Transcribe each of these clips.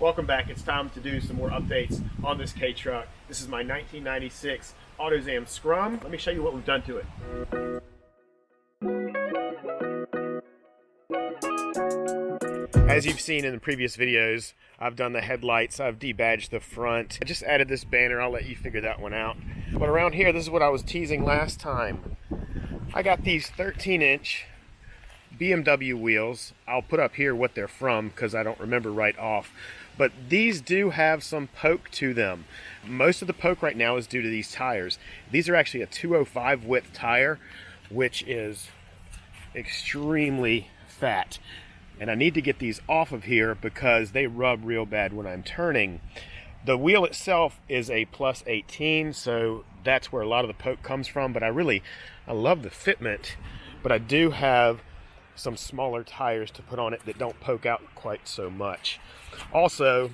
Welcome back. It's time to do some more updates on this K truck. This is my 1996 AutoZam Scrum. Let me show you what we've done to it. As you've seen in the previous videos, I've done the headlights, I've debadged the front. I just added this banner, I'll let you figure that one out. But around here, this is what I was teasing last time. I got these 13-inch BMW wheels. I'll put up here what they're from because I don't remember right off. But these do have some poke to them. Most of the poke right now is due to these tires. These are actually a 205 width tire, which is extremely fat. And I need to get these off of here because they rub real bad when I'm turning. The wheel itself is a plus 18, so that's where a lot of the poke comes from. But I love the fitment, but I do have some smaller tires to put on it that don't poke out quite so much. Also,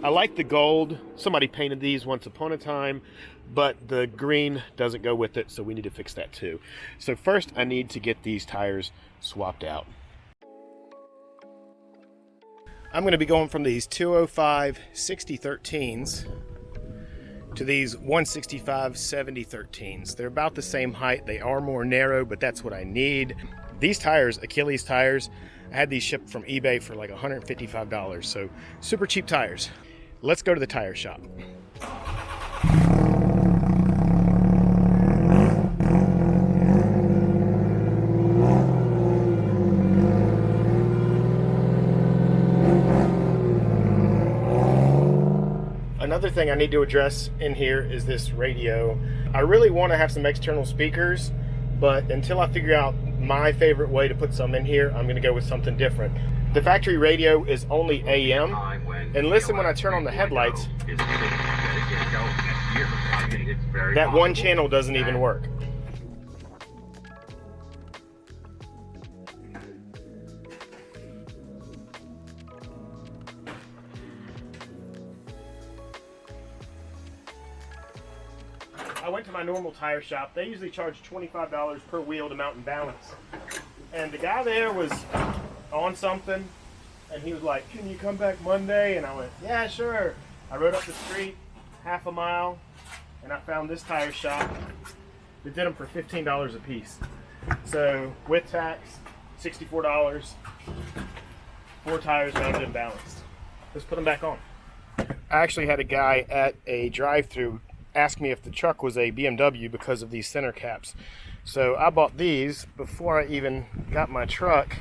I like the gold. Somebody painted these once upon a time, but the green doesn't go with it, so we need to fix that too. So first, I need to get these tires swapped out. I'm going to be going from these 205 6013s to these 165 7013s. They're about the same height. They are more narrow, but that's what I need. These tires, Achilles tires, I had these shipped from eBay for like $155, so super cheap tires. Let's go to the tire shop. Another thing I need to address in here is this radio. I really want to have some external speakers, but until I figure out my favorite way to put some in here, I'm going to go with something different. The factory radio is only AM, and listen when I turn on the headlights, that one channel doesn't even work. I went to my normal tire shop. They usually charge $25 per wheel to mount and balance. And the guy there was on something, and he was like, "Can you come back Monday?" And I went, "Yeah, sure." I rode up the street, half a mile, and I found this tire shop that did them for $15 a piece. So with tax, $64, 4 tires mounted and balanced. Let's put them back on. I actually had a guy at a drive-thru asked me if the truck was a BMW because of these center caps. So I bought these before I even got my truck.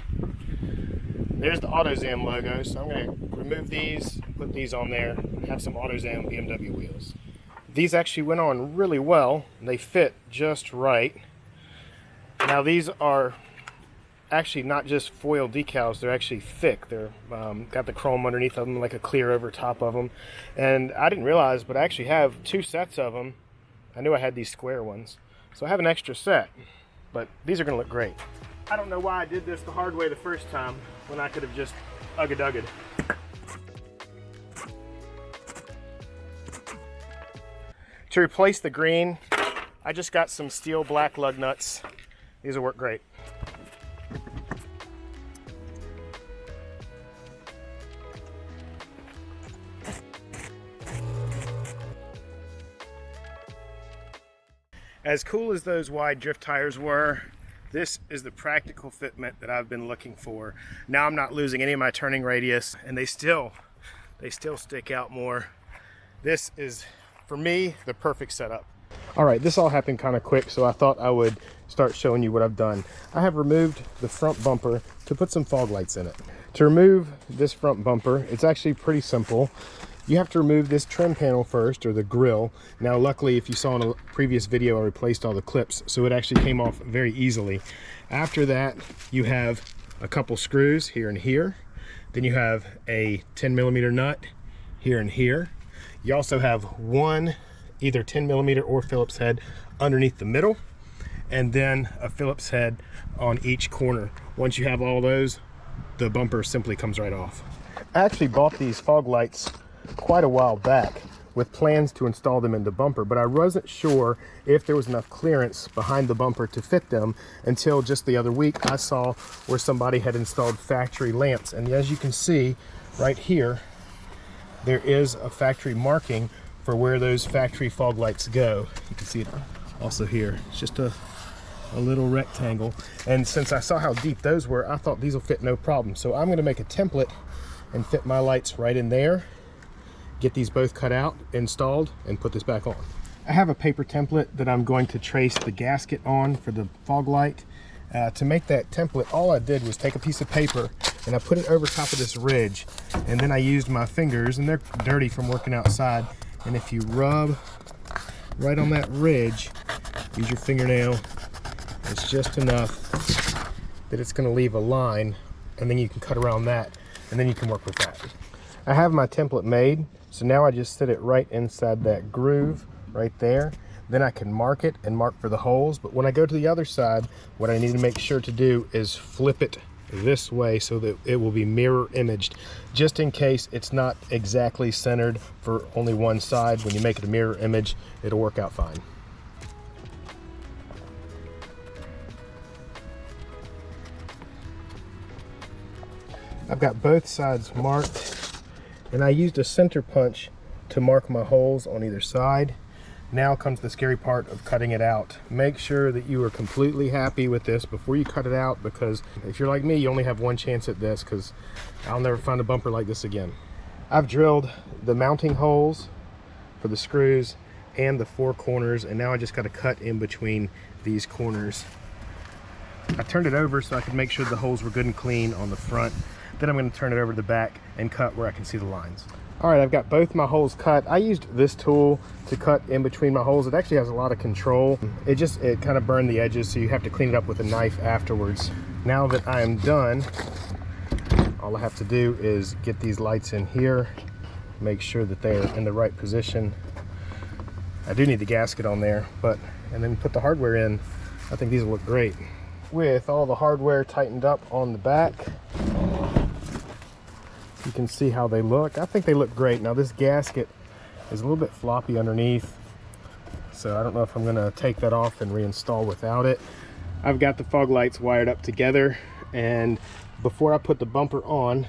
There's the AutoZam logo, so I'm going to remove these, put these on there, and have some AutoZam BMW wheels. These actually went on really well. They fit just right. Now these are actually not just foil decals, they're actually thick. They're got the chrome underneath of them, like a clear over top of them. And I didn't realize, but I actually have 2 sets of them. I knew I had these square ones, so I have an extra set, but these are gonna look great. I don't know why I did this the hard way the first time when I could have just ugga-dugged. To replace the green, I just got some steel black lug nuts. These will work great. As cool as those wide drift tires were, this is the practical fitment that I've been looking for. Now I'm not losing any of my turning radius, and they still stick out more. This is, for me, the perfect setup. All right, this all happened kind of quick, so I thought I would start showing you what I've done. I have removed the front bumper to put some fog lights in it. To remove this front bumper, it's actually pretty simple. You have to remove this trim panel first, or the grill. Now luckily, if you saw in a previous video, I replaced all the clips, so it actually came off very easily. After that, you have a couple screws here and here. Then you have a 10mm nut here and here. You also have one either 10mm or Phillips head underneath the middle, and then a Phillips head on each corner. Once you have all those, the bumper simply comes right off. I actually bought these fog lights quite a while back with plans to install them in the bumper, but I wasn't sure if there was enough clearance behind the bumper to fit them until just the other week I saw where somebody had installed factory lamps. And as you can see right here, there is a factory marking for where those factory fog lights go. You can see it also here. It's just a little rectangle. And since I saw how deep those were, I thought these will fit no problem. So I'm gonna make a template and fit my lights right in there, get these both cut out, installed, and put this back on. I have a paper template that I'm going to trace the gasket on for the fog light. To make that template, all I did was take a piece of paper and I put it over top of this ridge, and then I used my fingers, and they're dirty from working outside, and if you rub right on that ridge, use your fingernail, it's just enough that it's going to leave a line, and then you can cut around that, and then you can work with that. I have my template made, so now I just sit it right inside that groove right there. Then I can mark it and mark for the holes, but when I go to the other side, what I need to make sure to do is flip it this way so that it will be mirror imaged, just in case it's not exactly centered for only one side. When you make it a mirror image, it'll work out fine. I've got both sides marked, and I used a center punch to mark my holes on either side. Now comes the scary part of cutting it out. Make sure that you are completely happy with this before you cut it out, because if you're like me, you only have one chance at this, because I'll never find a bumper like this again. I've drilled the mounting holes for the screws and the 4 corners, and now I just got to cut in between these corners. I turned it over so I could make sure the holes were good and clean on the front. Then I'm going to turn it over to the back and cut where I can see the lines. All right, I've got both my holes cut. I used this tool to cut in between my holes. It actually has a lot of control. It kind of burned the edges, so you have to clean it up with a knife afterwards. Now that I am done, all I have to do is get these lights in here, make sure that they're in the right position. I do need the gasket on there, and then put the hardware in. I think these will look great. With all the hardware tightened up on the back, you can see how they look. I think they look great. Now this gasket is a little bit floppy underneath, so I don't know if I'm gonna take that off and reinstall without it. I've got the fog lights wired up together, and before I put the bumper on,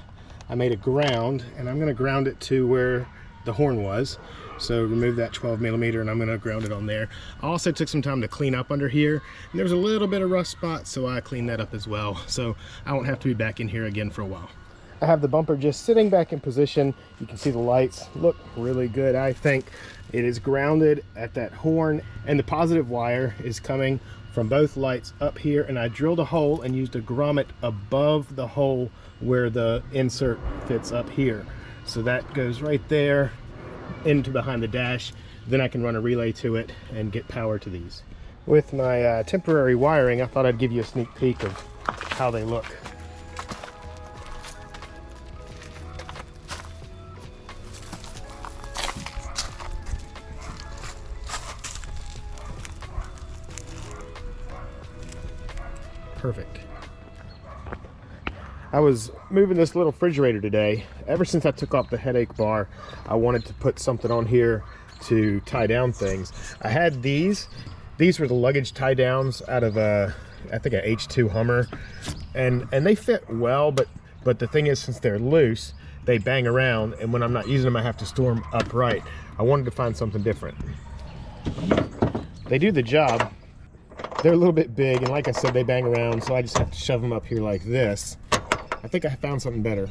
I made a ground, and I'm gonna ground it to where the horn was. So remove that 12mm, and I'm gonna ground it on there. I also took some time to clean up under here, and there was a little bit of rust spot, so I cleaned that up as well. So I won't have to be back in here again for a while. I have the bumper just sitting back in position. You can see the lights look really good. I think it is grounded at that horn, and the positive wire is coming from both lights up here, and I drilled a hole and used a grommet above the hole where the insert fits up here. So that goes right there into behind the dash. Then I can run a relay to it and get power to these. With my temporary wiring, I thought I'd give you a sneak peek of how they look. Perfect. I was moving this little refrigerator today. Ever since I took off the headache bar, I wanted to put something on here to tie down things. I had these. These were the luggage tie downs out of I think a H2 Hummer, and they fit well, but the thing is, since they're loose, they bang around, and when I'm not using them, I have to store them upright. I wanted to find something different. They do the job. They're a little bit big, and like I said, they bang around, so I just have to shove them up here like this. I think I found something better.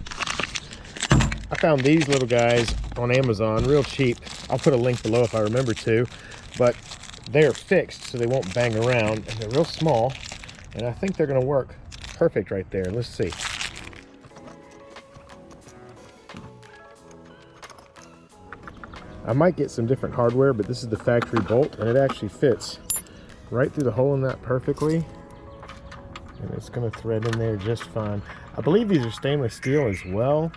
I found these little guys on Amazon, real cheap. I'll put a link below if I remember to, but they're fixed so they won't bang around, and they're real small, and I think they're gonna work perfect right there. Let's see. I might get some different hardware, but this is the factory bolt, and it actually fits right through the hole in that perfectly, and it's going to thread in there just fine. I believe these are stainless steel as well.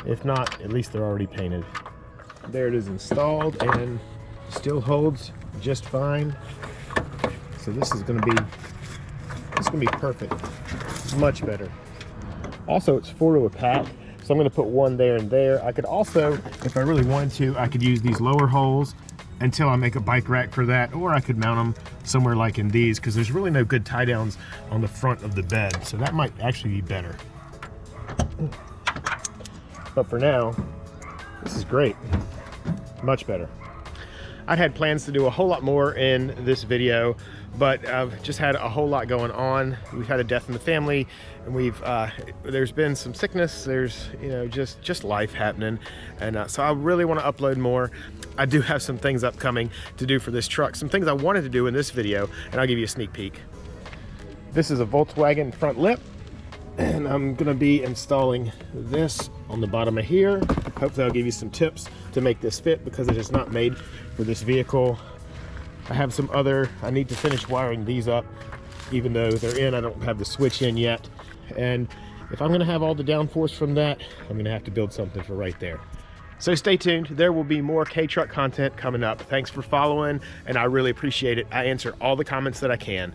If not, at least they're already painted. There it is installed, and still holds just fine. So this is going to be perfect, much better. Also, it's 4 to a pack, so I'm going to put one there and there. I could also, if I really wanted to, I could use these lower holes until I make a bike rack for that, or I could mount them somewhere like in these, because there's really no good tie downs on the front of the bed, so that might actually be better. But for now, This is great. Much better. I had plans to do a whole lot more in this video, but I've just had a whole lot going on. We've had a death in the family, and there's been some sickness. There's, you know, just life happening, and so I really want to upload more. I do have some things upcoming to do for this truck, some things I wanted to do in this video, and I'll give you a sneak peek. This is a Volkswagen front lip, and I'm gonna be installing this on the bottom of here. Hopefully I'll give you some tips to make this fit, because it is not made for this vehicle. I have some other, I need to finish wiring these up. Even though they're in, I don't have the switch in yet. And if I'm gonna have all the downforce from that, I'm gonna have to build something for right there. So stay tuned, there will be more K-Truck content coming up. Thanks for following, and I really appreciate it. I answer all the comments that I can.